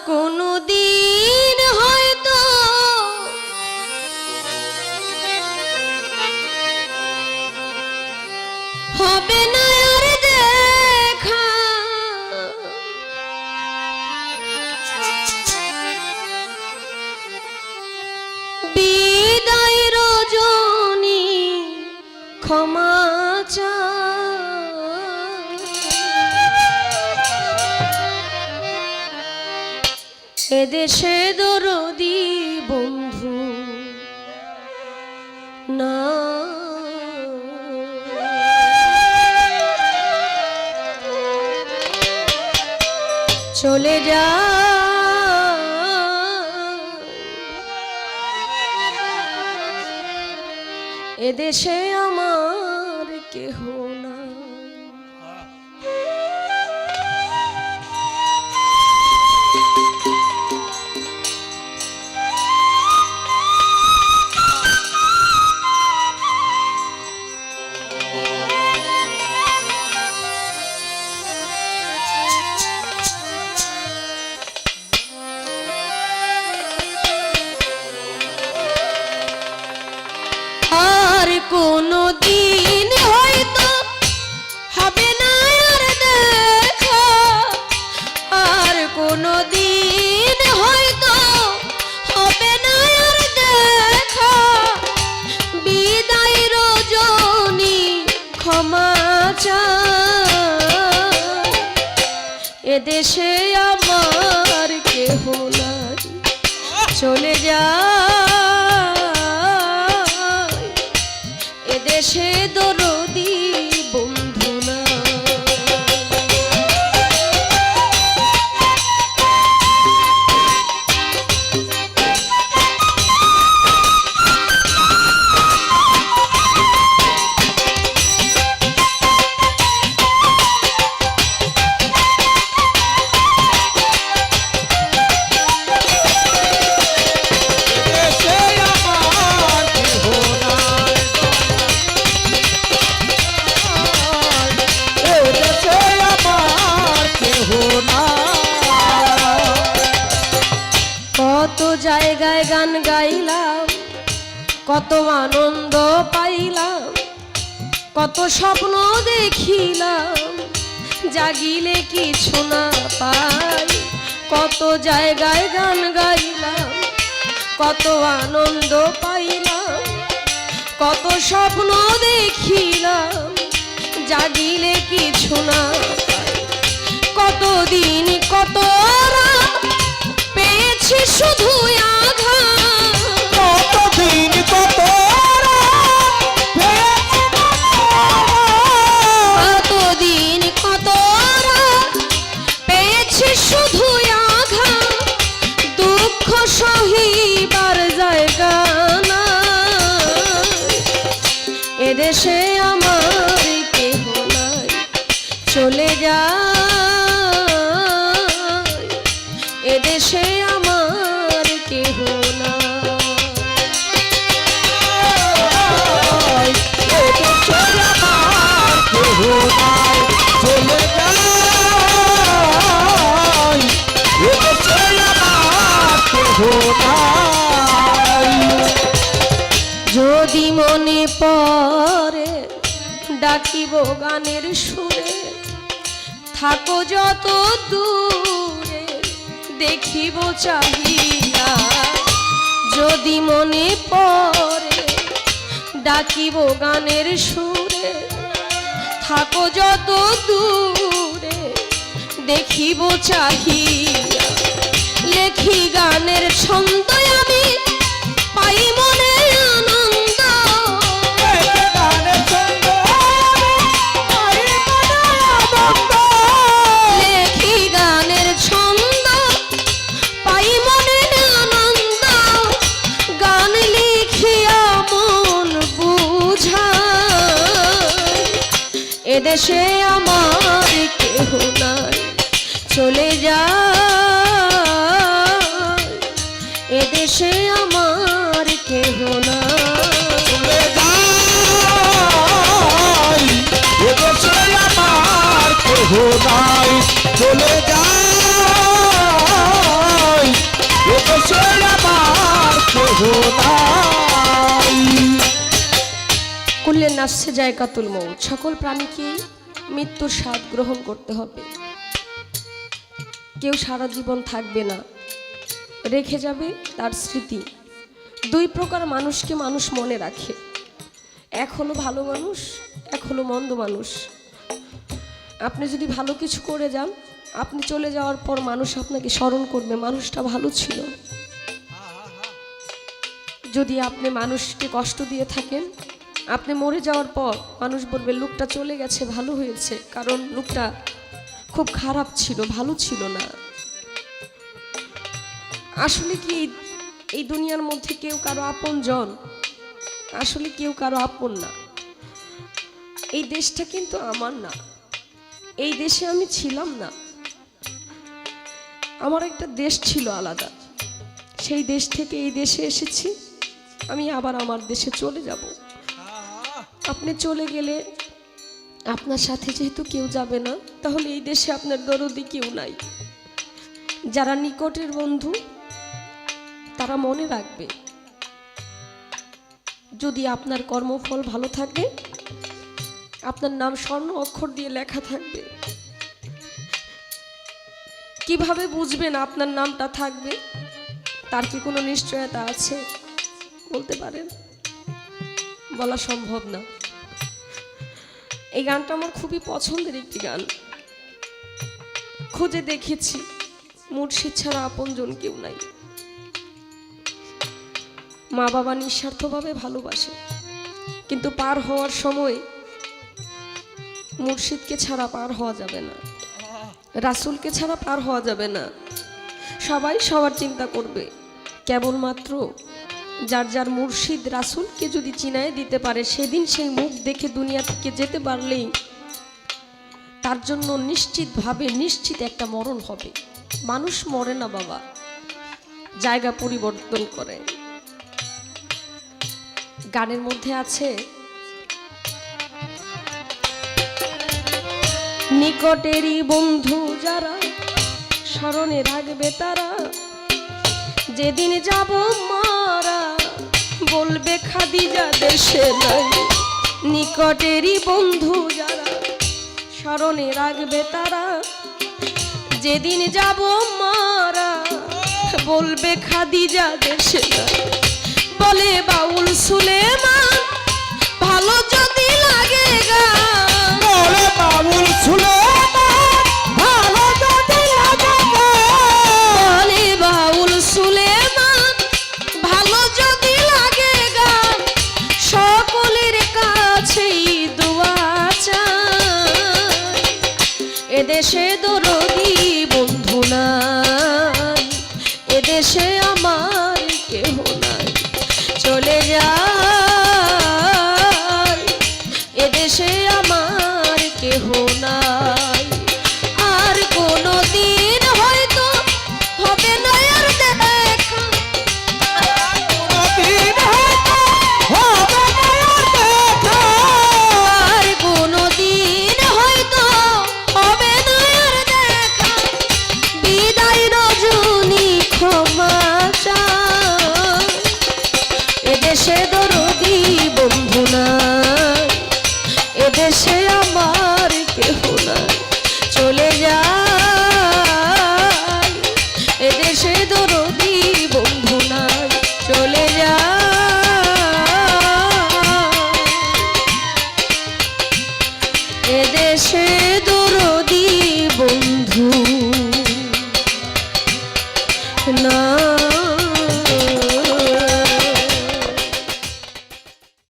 কোনো দিন হয়তো হবে না আর দেখা, বিদায় রজনী ক্ষমা চাই, এদেশে দরদি বন্ধু না, চলে যা এদেশে আমার কেহ না। কোনো দিন হয়তো হবে না আর দেখা, আর কোনো দিন হয়তো হবে না আর দেখা, বিদায় রজনী ক্ষমা চাই, এদেশে আমার কেহ নাই, চলে যা দেশে দরদি বন্ধু না। কত জায়গায় গান গাইলাম, কত আনন্দ পাইলাম, কত স্বপ্ন দেখিলাম, জাগিলে কিছু না পাই, কত জায়গায় গান গাইলাম, কত আনন্দ পাইলাম, কত স্বপ্ন দেখিলাম, জাগিলে কিছু না পাই, কতদিন কত পেয়েছি শুধু আঘাত, কতদিন কত কতদিন কত পেয়েছি শুধু আঘাত, দুঃখ সহিবার জায়গা না, এদেশে আমার কেহ নাই, চলে যা এদেশে আমার কেহ না, এদেশে আমার কেহ নাই, চলে যাই, এদেশে আমার কেহ নাই। যদি মনে পড়ে ডাকিব গানের সুরে, থাকো যত দূরে দেখিব চাহিয়া, যদি মনে পড়ে ডাকিব গানের সুরে, থাকো যত দূরে দেখিব চাহিয়া, লেখি গানের ছন্দ আমি পাই মনে আনন্দ, লেখি গানের ছন্দ পাই মনে আনন্দ, গান লিখিয়া মন বুঝাই, এদেশে আমার কেহ নাই, চলে যা এদেশে আমার কেহ নাই, চলে যাই, এদেশে আমার কেহ নাই, চলে যাই, কুল্লে নাফসে জায়গাতুল মউত, সকল প্রাণীকে মৃত্যুর স্বাদ গ্রহণ করতে হবে। কেউ সারা জীবন থাকবে না, রেখে যাবে তার স্মৃতি। দুই প্রকার মানুষকে মানুষ মনে রাখে, এক হলো ভালো মানুষ, এক হলো মন্দ মানুষ। আপনি যদি ভালো কিছু করে যান, আপনি চলে যাওয়ার পর মানুষ আপনাকে স্মরণ করবে মানুষটা ভালো ছিল। যদি আপনি মানুষকে কষ্ট দিয়ে থাকেন, আপনি মরে যাওয়ার পর মানুষ বলবে লোকটা চলে গেছে, ভালো হয়েছে, কারণ লোকটা খুব খারাপ ছিল, ভালো ছিল না। আসলে কি এই দুনিয়ার মধ্যে কেউ কারো আপনজন? আসলে কেউ কারো আপন না। এই দেশটা কিন্তু আমার না, এই দেশে আমি ছিলাম না। আমার একটা দেশ ছিল আলাদা, সেই দেশ থেকে এই দেশে এসেছি, আমি আবার আমার দেশে চলে যাব। আপনি চলে গেলে আপনার সাথে যেহেতু কেউ যাবে না, তাহলে এই দেশে আপনার দরদি কেউ নাই। যারা নিকটের বন্ধু তারা মনে রাখবে, যদি আপনার কর্মফল ভালো থাকে, আপনার নাম স্বর্ণ অক্ষর দিয়ে লেখা থাকবে। কিভাবে বুঝবেন আপনার নামটা থাকবে? তার কি কোনো নিশ্চয়তা আছে? বলতে পারেন? বলা সম্ভব না। এই গানটা আমার খুবই পছন্দের একটি গান। খুঁজে দেখেছি, মুর্শিদ ছাড়া আপনজন কেউ নাই। মা বাবা নিঃস্বার্থভাবে ভালোবাসে, কিন্তু পার হওয়ার সময় মুর্শিদকে ছাড়া পার হওয়া যাবে না, রাসূলকে ছাড়া পার হওয়া যাবে না। সবাই সবার চিন্তা করবে, কেবলমাত্র যার যার মুর্শিদ রাসূলকে যদি চিনায় দিতে পারে, সেদিন সেই মুখ দেখে দুনিয়া থেকে যেতে পারলেই তার জন্য নিশ্চিতভাবে নিশ্চিত একটা মরণ হবে। মানুষ মরে না বাবা, জায়গা পরিবর্তন করে। গানের মধ্যে আছে, নিকটেরই বন্ধু যারা স্মরণে রাখবে তারা, যেদিন যাব মারা বলবে খাদিজা দেশে নাই। নিকটেরই বন্ধু যারা স্মরণে রাখবে তারা, যেদিন যাব মারা বলবে খাদিজা দেশে নাই। বলে বাউল সুলেমান ভালো যদি লাগে গান, বলে বাউল সুলেমান ভালো যদি লাগে গান, বলে বাউল সুলেমান ভালো যদি লাগে গান, সকলের কাছেই দোয়া চাই। এদেশে দরদি বন্ধু নাই, এদেশে আমার কেহ নাই, চলে যায় এদেশে আমার কেহ নাই। আর কোনো দিন হয়তো হবে না আর দেখা, কোনদিন হয়তো হবে না আর দেখা, আর কোনো দিন হয়তো হবে না আর দেখা। বিদায় রজনী ক্ষমা চায়, এদেশে দরদি বন্ধু নাই, এদেশে আমার কেহ নাই, চলে যায় এদেশে দরদি বন্ধু নাই, চলে যায় এদেশে